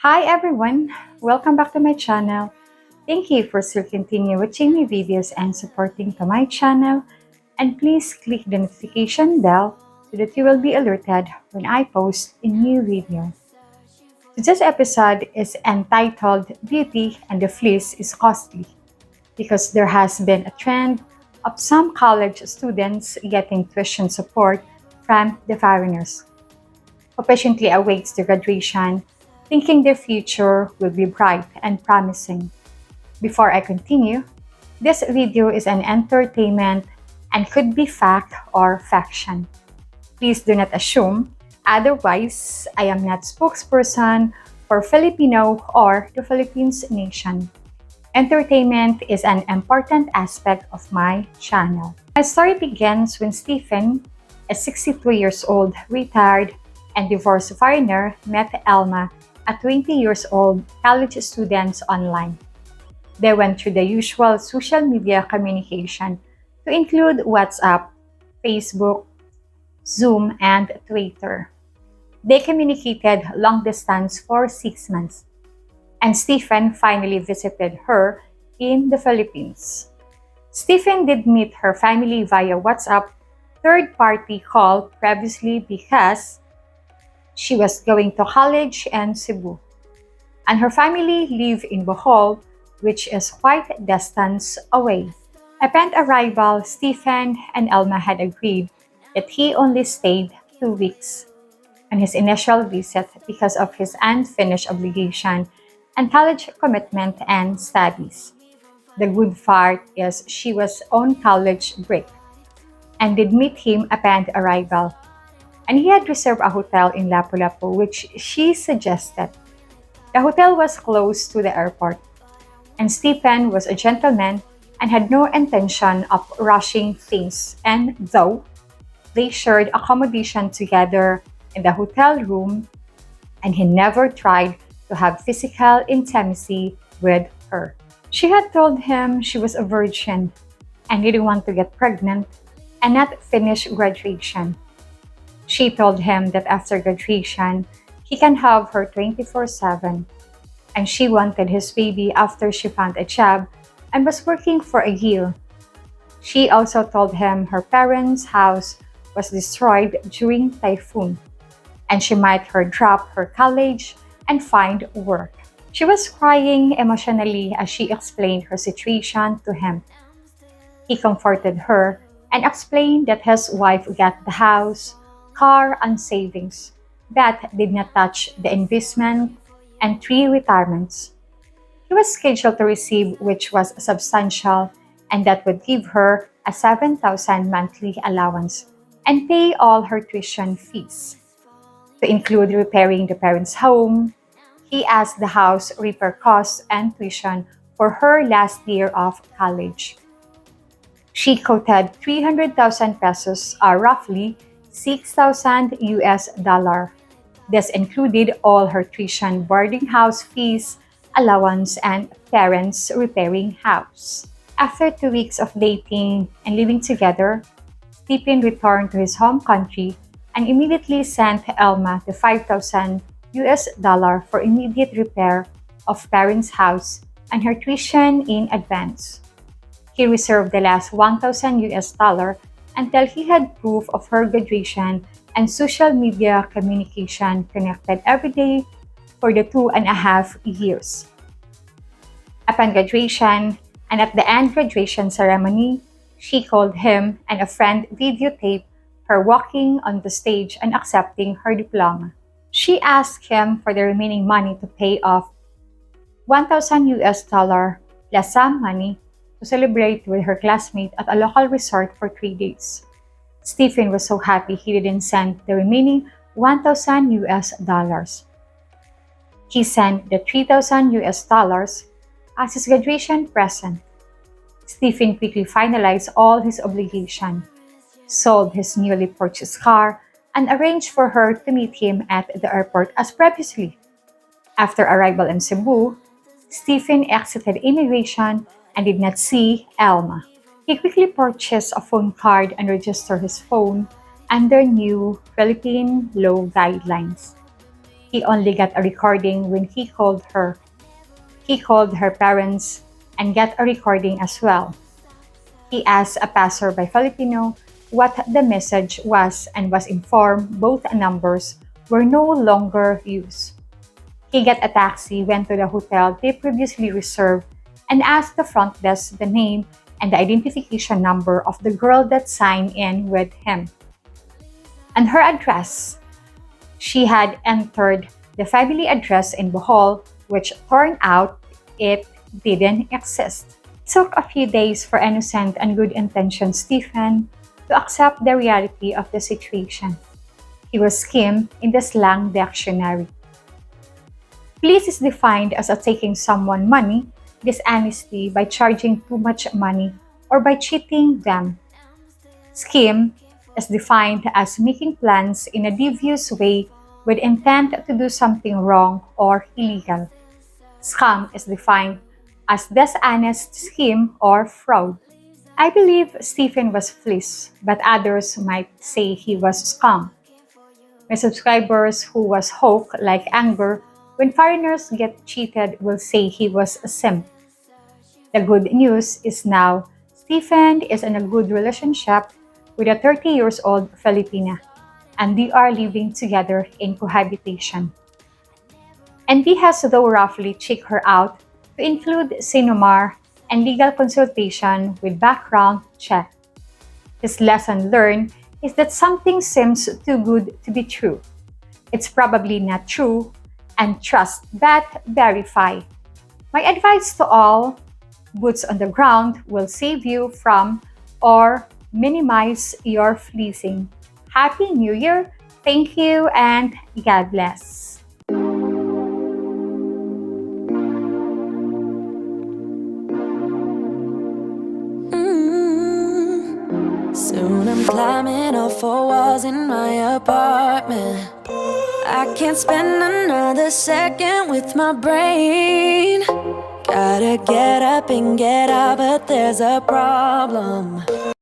Hi everyone, welcome back to my channel. Thank you for still continue watching my videos and supporting to my channel. And please click the notification bell so that you will be alerted when I post a new video. Today's episode is entitled Beauty and the Fleece is Costly because there has been a trend of some college students getting tuition support from the foreigners who patiently awaits their graduation, thinking their future will be bright and promising. Before I continue, this video is an entertainment and could be fact or fiction. Please do not assume, otherwise, I am not spokesperson for Filipino or the Philippines nation. Entertainment is an important aspect of my channel. My story begins when Stephen, a 62 years old retired and divorced foreigner, met Elma, a 20 years old college student online. They went through the usual social media communication to include WhatsApp, Facebook, Zoom, and Twitter. They communicated long distance for 6 months, and Stephen finally visited her in the Philippines. Stephen did meet her family via WhatsApp third-party call previously because she was going to college in Cebu, and her family live in Bohol, which is quite a distance away. Upon arrival, Stephen and Elma had agreed that he only stayed 2 weeks on his initial visit because of his unfinished obligation and college commitment and studies. The good part is she was on college break and did meet him upon arrival, and he had reserved a hotel in Lapu-Lapu which she suggested. The hotel was close to the airport, and Stephen was a gentleman and had no intention of rushing things, and though they shared accommodation together in the hotel room, and he never tried to have physical intimacy with her. She had told him she was a virgin and didn't want to get pregnant and not finish graduation. She told him that after graduation, he can have her 24/7, and she wanted his baby after she found a job and was working for a year. She also told him her parents' house was destroyed during typhoon, and she might her drop her college and find work. She was crying emotionally as she explained her situation to him. He comforted her and explained that his wife got the house, car, and savings, but did not touch the investment and 3 retirements. He was scheduled to receive, which was substantial, and that would give her a 7,000 monthly allowance and pay all her tuition fees. To include repairing the parents' home, he asked the house repair costs and tuition for her last year of college. She quoted 300,000 pesos, or roughly 6,000 US dollar. This included all her tuition, boarding house fees, allowance, and parents' repairing house. After 2 weeks of dating and living together, Stephen returned to his home country and immediately sent Elma the 5,000 US dollar for immediate repair of parents' house and her tuition in advance. He reserved the last 1,000 US dollar until he had proof of her graduation and social media communication connected every day for the 2.5 years. Upon graduation and at the end graduation ceremony, she called him and a friend videotaped her walking on the stage and accepting her diploma. She asked him for the remaining money to pay off 1,000 US dollar plus some money to celebrate with her classmate at a local resort for 3 days. Stephen was so happy he didn't send the remaining 1,000 US dollars. He sent the 3,000 US dollars as his graduation present. Stephen quickly finalized all his obligation, sold his newly purchased car, and arranged for her to meet him at the airport as previously. After arrival in Cebu, Stephen exited immigration and did not see Elma. He quickly purchased a phone card and registered his phone under new Philippine law guidelines. He only got a recording when he called her. He called her parents and got a recording as well. He asked a passerby Filipino what the message was and was informed both numbers were no longer used. He got a taxi, went to the hotel they previously reserved, and asked the front desk the name and the identification number of the girl that signed in with him and her address. She had entered the family address in Bohol, which turned out it didn't exist. It took a few days for innocent and good intentioned Stephen to accept the reality of the situation. He was skimmed in the slang dictionary. Fleece is defined as a taking someone money, dishonesty by charging too much money, or by cheating them. Scheme is defined as making plans in a devious way with intent to do something wrong or illegal. Scam is defined as dishonest scheme or fraud. I believe Stephen was fleece, but others might say he was scam. My subscribers who was hawk like anger when foreigners get cheated will say he was a simp. The good news is now Stephen is in a good relationship with a 30 years old Filipina and they are living together in cohabitation. And he has though roughly checked her out to include Sinumar and legal consultation with background check. His lesson learned is that something seems too good to be true. It's probably not true, and trust but verify. My advice to all boots on the ground will save you from or minimize your fleecing. Happy New Year! Thank you and God bless. Soon I'm climbing all four walls in my apartment. I can't spend another second with my brain. Gotta get up and get out, but there's a problem.